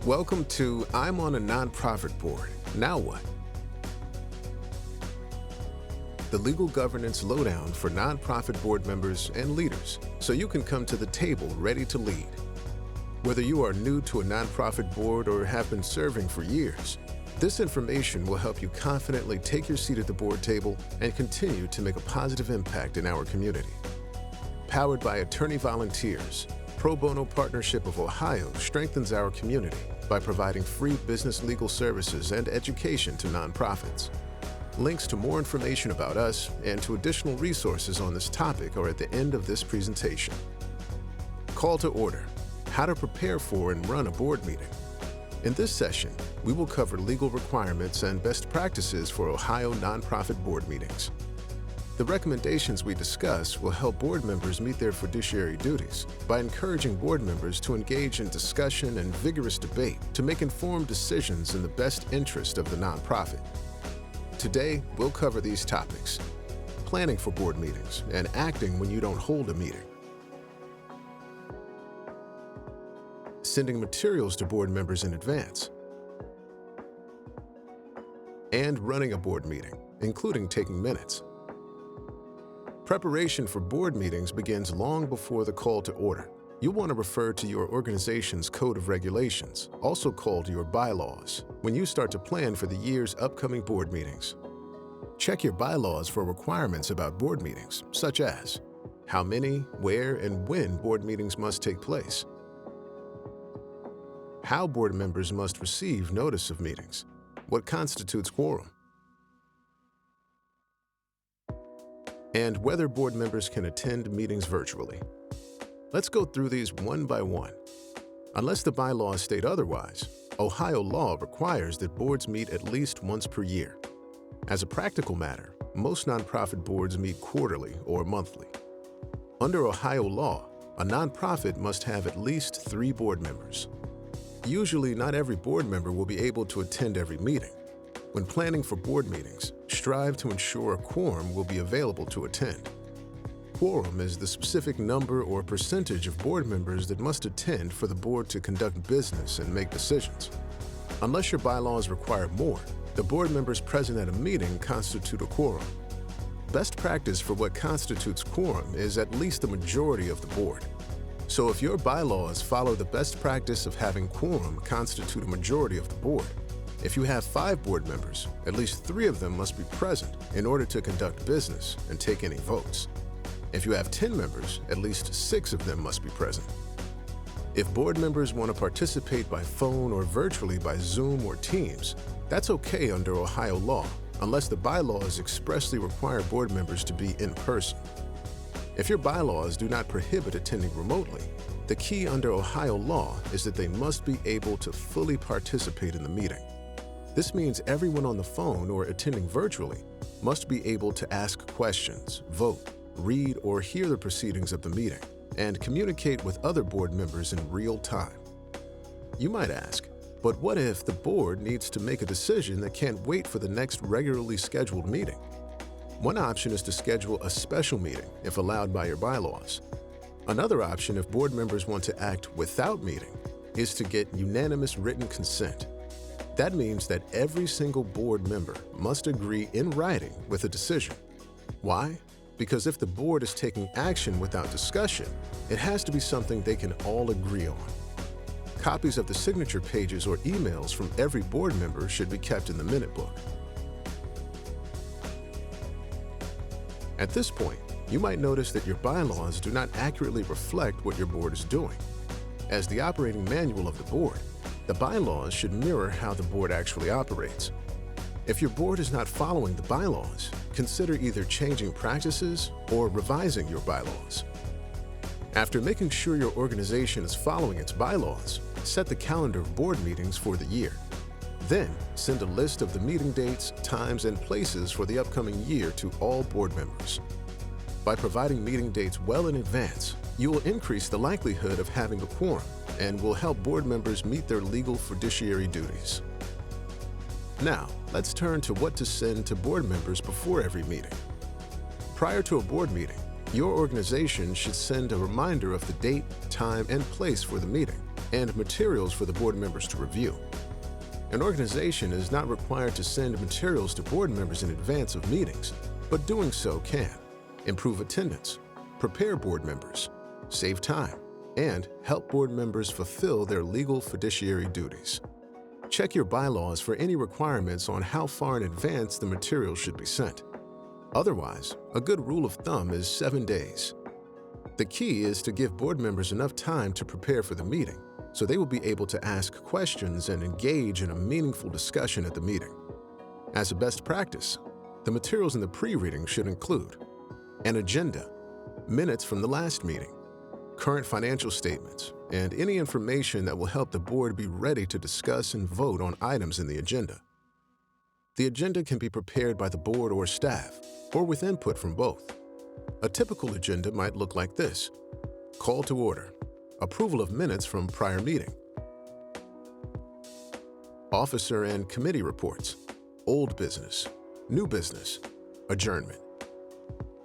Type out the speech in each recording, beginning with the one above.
Welcome to I'm on a nonprofit board. Now what? The legal governance lowdown for nonprofit board members and leaders, so you can come to the table ready to lead. Whether you are new to a nonprofit board or have been serving for years, this information will help you confidently take your seat at the board table and continue to make a positive impact in our community. Powered by attorney volunteers, Pro Bono Partnership of Ohio strengthens our community by providing free business legal services and education to nonprofits. Links to more information about us and to additional resources on this topic are at the end of this presentation. Call to order: how to prepare for and run a board meeting. In this session, we will cover legal requirements and best practices for Ohio nonprofit board meetings. The recommendations we discuss will help board members meet their fiduciary duties by encouraging board members to engage in discussion and vigorous debate to make informed decisions in the best interest of the nonprofit. Today, we'll cover these topics: planning for board meetings and acting when you don't hold a meeting, sending materials to board members in advance, and running a board meeting, including taking minutes. Preparation for board meetings begins long before the call to order. You'll want to refer to your organization's Code of Regulations, also called your bylaws, when you start to plan for the year's upcoming board meetings. Check your bylaws for requirements about board meetings, such as how many, where, and when board meetings must take place, how board members must receive notice of meetings, what constitutes quorum, and whether board members can attend meetings virtually. Let's go through these one by one. Unless the bylaws state otherwise, Ohio law requires that boards meet at least once per year. As a practical matter, most nonprofit boards meet quarterly or monthly. Under Ohio law, a nonprofit must have at least 3 board members. Usually, not every board member will be able to attend every meeting. When planning for board meetings, strive to ensure a quorum will be available to attend. Quorum is the specific number or percentage of board members that must attend for the board to conduct business and make decisions. Unless your bylaws require more, the board members present at a meeting constitute a quorum. Best practice for what constitutes quorum is at least the majority of the board. So if your bylaws follow the best practice of having quorum constitute a majority of the board, if you have 5 board members, at least 3 of them must be present in order to conduct business and take any votes. If you have 10 members, at least 6 of them must be present. If board members want to participate by phone or virtually by Zoom or Teams, that's okay under Ohio law, unless the bylaws expressly require board members to be in person. If your bylaws do not prohibit attending remotely, the key under Ohio law is that they must be able to fully participate in the meeting. This means everyone on the phone or attending virtually must be able to ask questions, vote, read or hear the proceedings of the meeting, and communicate with other board members in real time. You might ask, but what if the board needs to make a decision that can't wait for the next regularly scheduled meeting? One option is to schedule a special meeting if allowed by your bylaws. Another option, if board members want to act without meeting, is to get unanimous written consent. That means that every single board member must agree in writing with a decision. Why? Because if the board is taking action without discussion, it has to be something they can all agree on. Copies of the signature pages or emails from every board member should be kept in the minute book. At this point, you might notice that your bylaws do not accurately reflect what your board is doing. As the operating manual of the board, the bylaws should mirror how the board actually operates. If your board is not following the bylaws, consider either changing practices or revising your bylaws. After making sure your organization is following its bylaws, set the calendar of board meetings for the year. Then, send a list of the meeting dates, times, and places for the upcoming year to all board members. By providing meeting dates well in advance, you will increase the likelihood of having a quorum and will help board members meet their legal fiduciary duties. Now, let's turn to what to send to board members before every meeting. Prior to a board meeting, your organization should send a reminder of the date, time, and place for the meeting, and materials for the board members to review. An organization is not required to send materials to board members in advance of meetings, but doing so can improve attendance, prepare board members, save time, and help board members fulfill their legal fiduciary duties. Check your bylaws for any requirements on how far in advance the material should be sent. Otherwise, a good rule of thumb is 7 days. The key is to give board members enough time to prepare for the meeting, so they will be able to ask questions and engage in a meaningful discussion at the meeting. As a best practice, the materials in the pre-reading should include an agenda, minutes from the last meeting, current financial statements, and any information that will help the board be ready to discuss and vote on items in the agenda. The agenda can be prepared by the board or staff, or with input from both. A typical agenda might look like this: call to order, approval of minutes from prior meeting, officer and committee reports, old business, new business, adjournment.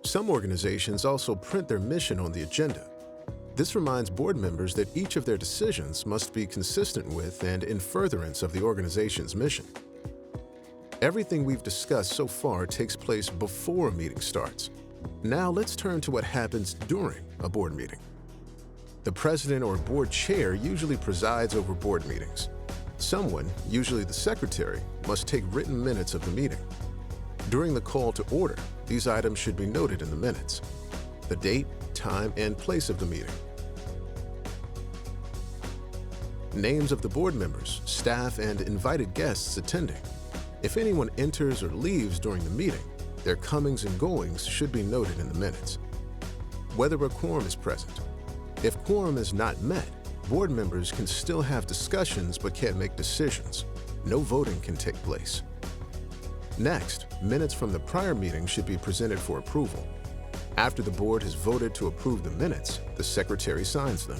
Some organizations also print their mission on the agenda. This reminds board members that each of their decisions must be consistent with and in furtherance of the organization's mission. Everything we've discussed so far takes place before a meeting starts. Now let's turn to what happens during a board meeting. The president or board chair usually presides over board meetings. Someone, usually the secretary, must take written minutes of the meeting. During the call to order, these items should be noted in the minutes: the date, time, and place of the meeting, names of the board members, staff, and invited guests attending. If anyone enters or leaves during the meeting, their comings and goings should be noted in the minutes. Whether a quorum is present. If quorum is not met, board members can still have discussions but can't make decisions. No voting can take place. Next, minutes from the prior meeting should be presented for approval. After the board has voted to approve the minutes, the secretary signs them.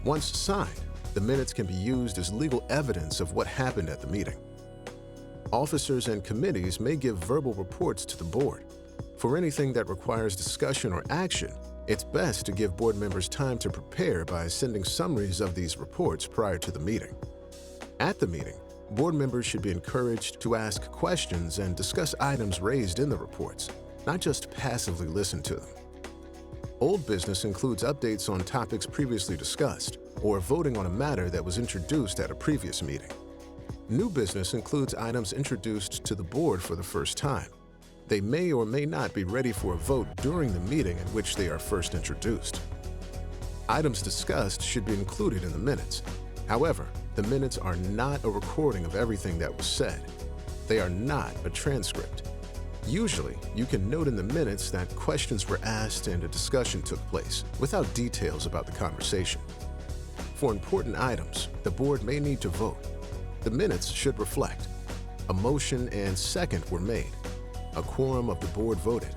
Once signed, the minutes can be used as legal evidence of what happened at the meeting. Officers and committees may give verbal reports to the board. For anything that requires discussion or action, it's best to give board members time to prepare by sending summaries of these reports prior to the meeting. At the meeting, board members should be encouraged to ask questions and discuss items raised in the reports, not just passively listen to them. Old business includes updates on topics previously discussed or voting on a matter that was introduced at a previous meeting. New business includes items introduced to the board for the first time. They may or may not be ready for a vote during the meeting in which they are first introduced. Items discussed should be included in the minutes. However, the minutes are not a recording of everything that was said. They are not a transcript. Usually, you can note in the minutes that questions were asked and a discussion took place, without details about the conversation. For important items, the board may need to vote. The minutes should reflect: a motion and second were made, a quorum of the board voted,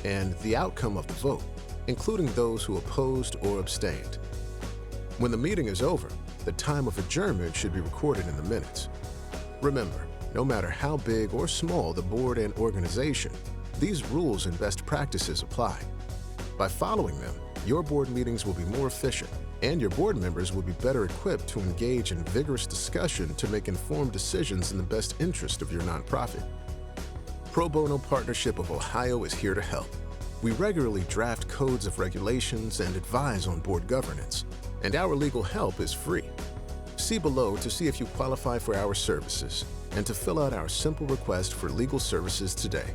and the outcome of the vote, including those who opposed or abstained. When the meeting is over, the time of adjournment should be recorded in the minutes. Remember, no matter how big or small the board and organization, these rules and best practices apply. By following them, your board meetings will be more efficient, and your board members will be better equipped to engage in vigorous discussion to make informed decisions in the best interest of your nonprofit. Pro Bono Partnership of Ohio is here to help. We regularly draft codes of regulations and advise on board governance, and our legal help is free. See below to see if you qualify for our services and to fill out our simple request for legal services today.